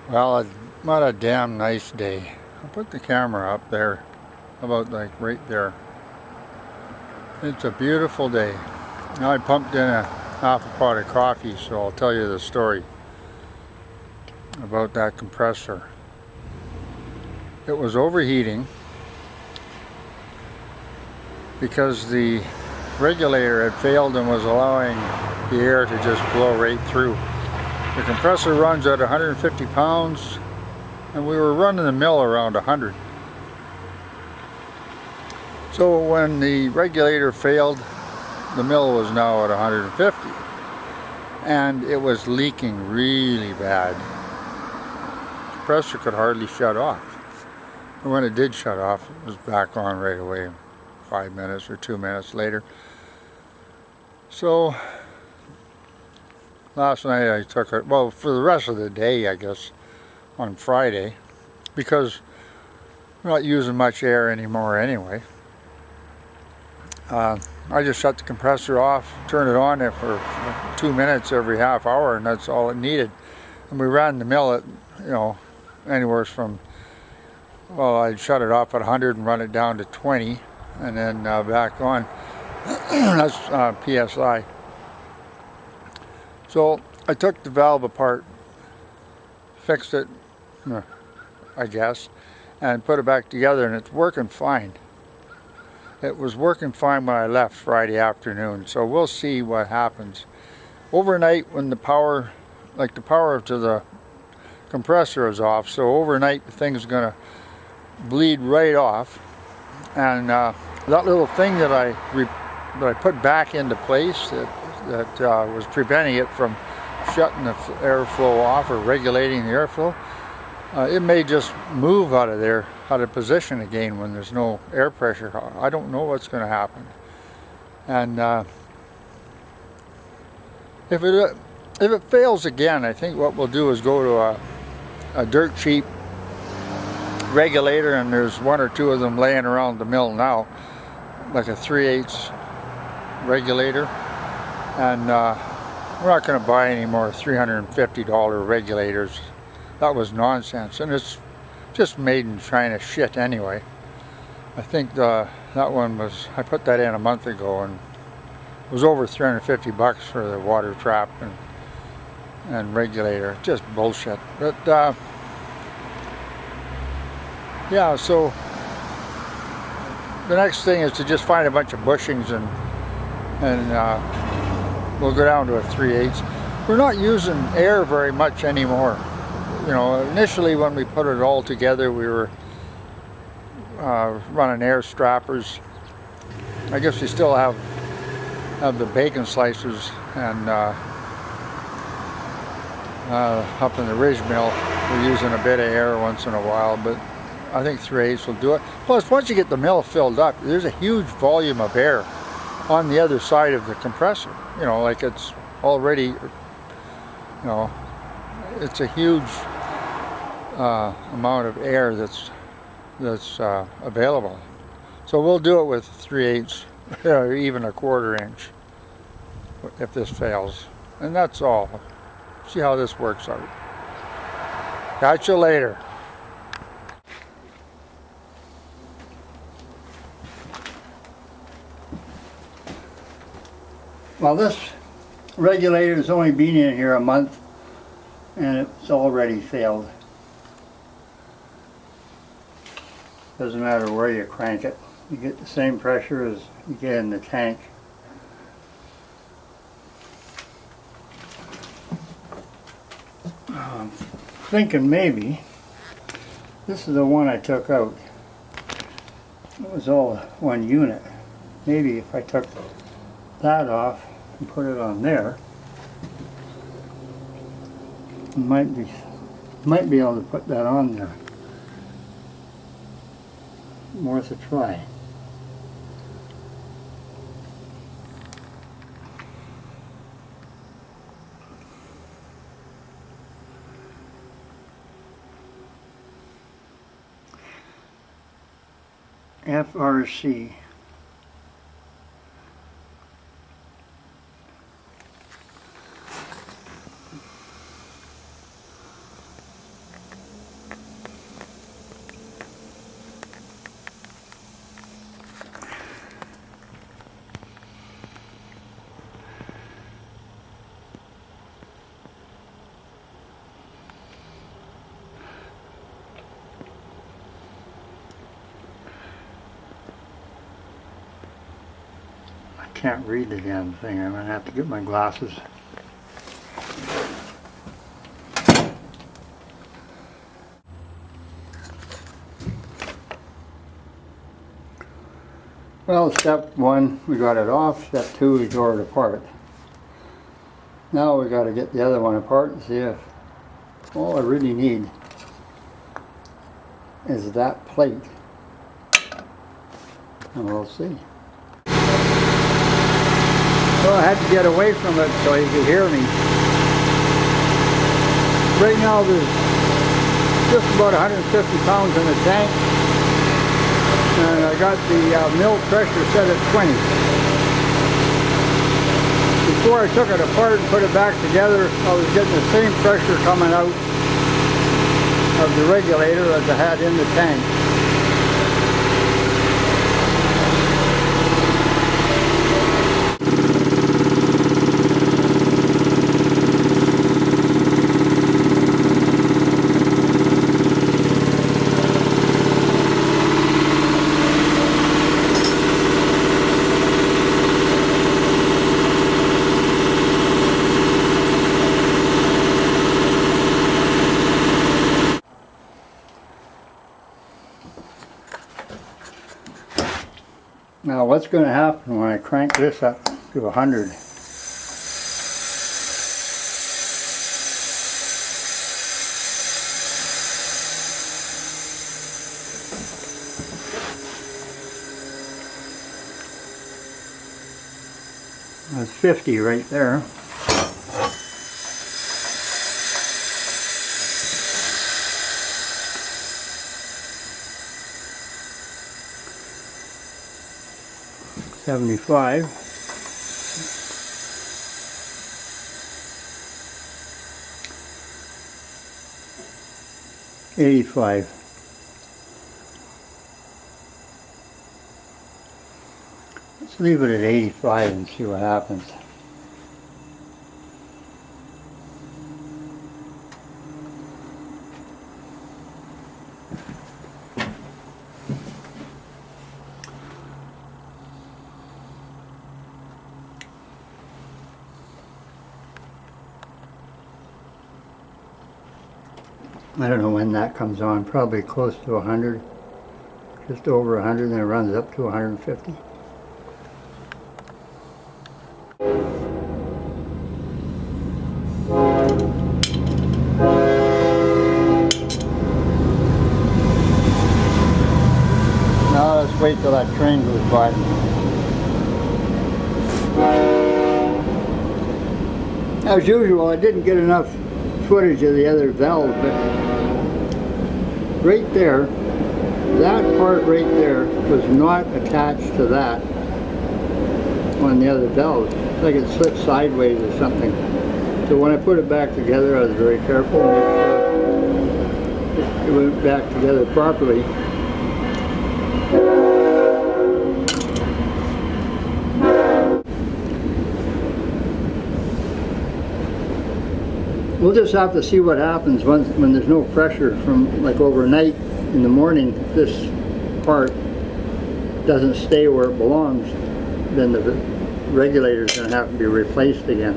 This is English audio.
Well, what a damn nice day. I'll put the camera up there, about like right there. It's a beautiful day. Now I pumped in a half a pot of coffee, so I'll tell you the story about that compressor. It was overheating because the regulator had failed and was allowing the air to just blow right through. The compressor runs at 150 pounds, and we were running the mill around 100. So when the regulator failed, the mill was now at 150, and it was leaking really bad. The compressor could hardly shut off. And when it did shut off, it was back on right away, 5 minutes or 2 minutes later. So last night I took it, well, for the rest of the day, I guess, on Friday, because we're not using much air anymore anyway. I just shut the compressor off, turn it on there for 2 minutes every half hour, and that's all it needed. And we ran the mill at, anywhere from, well, I'd shut it off at 100 and run it down to 20, and then back on. That's PSI. So I took the valve apart, fixed it, I guess, and put it back together, and it's working fine. It was working fine when I left Friday afternoon, so we'll see what happens. Overnight, when the power to the compressor is off, so overnight the thing's going to bleed right off, and that little thing that I put back into place that was preventing it from shutting the airflow off or regulating the airflow, it may just move out of position again when there's no air pressure. I don't know what's going to happen. And if it fails again, I think what we'll do is go to a dirt cheap regulator, and there's one or two of them laying around the mill now, like a 3/8 regulator. And we're not going to buy any more $350 regulators. That was nonsense, and it's just made in China shit anyway. I think that one was, I put that in a month ago, and it was over $350 for the water trap and regulator. Just bullshit. But yeah, so the next thing is to just find a bunch of bushings and we'll go down to a 3/8. We're not using air very much anymore. Initially when we put it all together, we were running air strappers. I guess we still have the bacon slicers, and up in the ridge mill we're using a bit of air once in a while, but I think 3/8 will do it. Plus, once you get the mill filled up, there's a huge volume of air on the other side of the compressor. Like it's already, it's a huge amount of air that's available. So we'll do it with 3/8 or even a 1/4 inch if this fails. And that's all. See how this works out. Catch you later. Well, this regulator has only been in here a month, and it's already failed. Doesn't matter where you crank it, you get the same pressure as you get in the tank. I'm thinking maybe this is the one I took out. It was all one unit. Maybe if I took that off and put it on there, might be able to put that on there. Worth a try. FRC. can't read the damn thing. I'm gonna have to get my glasses. Well, step 1, we got it off. Step 2, we tore it apart. Now we got to get the other one apart and see if all I really need is that plate. And we'll see. So I had to get away from it so you could hear me. Right now there's just about 150 pounds in the tank. And I got the mill pressure set at 20. Before I took it apart and put it back together, I was getting the same pressure coming out of the regulator as I had in the tank. Now what's going to happen when I crank this up to 100? That's 50 right there. $75. $85. Let's leave it at 85 and see what happens. I don't know when that comes on, probably close to 100, just over 100, then it runs up to 150. Now let's wait till that train goes by. As usual, I didn't get enough footage of the other valve, but right there, that part right there was not attached to that on the other valve. It's like it slipped sideways or something. So when I put it back together, I was very careful to make sure it went back together properly. We'll just have to see what happens when there's no pressure from, like, overnight in the morning. If this part doesn't stay where it belongs, then the regulator is going to have to be replaced again.